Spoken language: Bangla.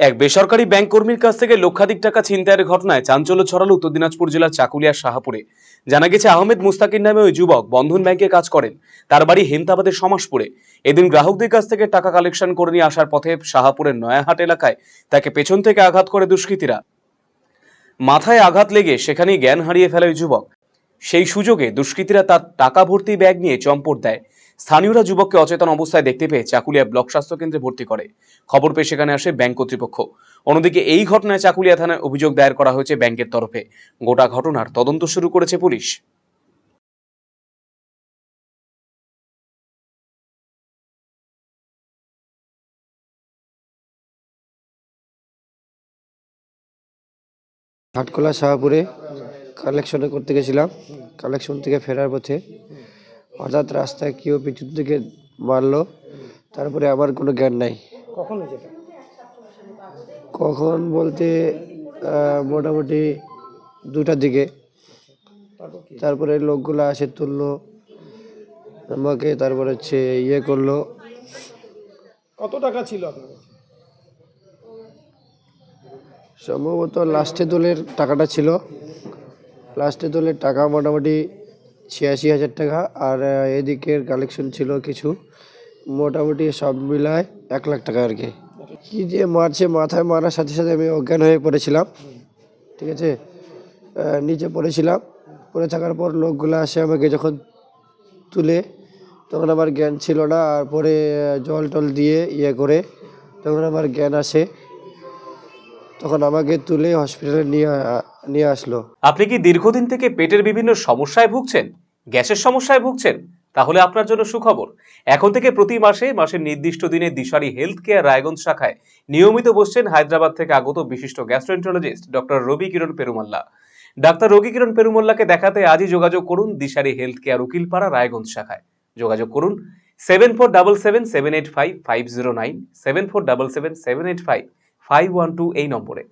এক বেসরকারি ব্যাংক কর্মীর কাছ থেকে লক্ষাধিক টাকা ছিনতাইয়ের ঘটনায় চাঞ্চল্য ছড়ালো উত্তর দিনাজপুর জেলার চাকুলিয়ার শাহপুরে। জানা গেছে, আহমেদ মুস্তাকির নামে ওই যুবক বন্ধন ব্যাংকে কাজ করেন। তার বাড়ি হেমতাবাদের সমাজপুরে। এদিন গ্রাহকদের কাছ থেকে টাকা কালেকশন করে নিয়ে আসার পথে শাহপুরের নয়াহাট এলাকায় তাকে পেছন থেকে আঘাত করে দুষ্কৃতীরা। মাথায় আঘাত লেগে সেখানেই জ্ঞান হারিয়ে ফেলে ওই যুবক। সেই সুযোগে দুষ্কৃতীরা তার টাকা ভর্তি ব্যাগ নিয়ে চম্পট দেয়। স্থানীয়রা যুবককে অচেতন অবস্থায় দেখতে পেয়ে চাকুলিয়া ব্লক স্বাস্থ্য কেন্দ্রে ভর্তি করে। খবর পেয়ে সেখানে আসে ব্যাংক কর্তৃপক্ষ। অন্যদিকে এই ঘটনায় চাকুলিয়া থানায় অভিযোগ দায়ের করা হয়েছে ব্যাংকের তরফে। গোটা ঘটনার তদন্ত শুরু করেছে পুলিশ। হাটখোলা শাহপুরে কালেকশন করতে গেছিলাম। কালেকশন থেকে ফেরার পথে হঠাৎ রাস্তায় কেউ পিছন থেকে মারলো। তারপরে আমার কোনো জ্ঞান নাই। কখন হয়েছে এটা? কখন বলতে মোটামুটি 2টার দিকে। তারপরে লোকগুলো আসে, তুললো আমাকে, তারপরে হচ্ছে করলো। কত টাকা ছিল আপনার কাছে? সম্ভবত লাস্টে দোলের টাকাটা ছিল। লাস্টে দোলের টাকা মোটামুটি 86,000 টাকা, আর এদিকের কালেকশন ছিল কিছু, মোটামুটি সব মিলায় 1 লাখ টাকা আর কি। কি যে মারছে, মাথায় মারার সাথে সাথে আমি অজ্ঞান হয়ে পড়েছিলাম। ঠিক আছে, নিচে পড়েছিলাম। পড়ে থাকার পর লোকগুলো আসে আমাকে যখন তুলে, তখন আমার জ্ঞান ছিল না। আর পরে জল টল দিয়ে করে তখন আমার জ্ঞান আসে। তখন আমাকে তুলে হসপিটালে নিয়ে আসলো। আপনি কি দীর্ঘদিন থেকে পেটের বিভিন্ন সমস্যায় ভুগছেন, গ্যাসের সমস্যায় ভুগছেন? তাহলে আপনার জন্য সুখবর। এখন থেকে প্রতি মাসের নির্দিষ্ট দিনে দিশারি হেলথ কেয়ার রায়গঞ্জ শাখায় নিয়মিত বসছেন হায়দ্রাবাদ থেকে আগত বিশিষ্ট গ্যাস্ট্রোএন্টারোলজিস্ট ডক্টর রবি কিরণ পেরুমাল্লা। ডাক্তার রবি কিরণ পেরুমাল্লাকে দেখাতে আজই যোগাযোগ করুন দিশারি হেলথ কেয়ার উকিলপাড়া রায়গঞ্জ শাখায়। যোগাযোগ করুন 7477785509, 7477785512 এই নম্বরে।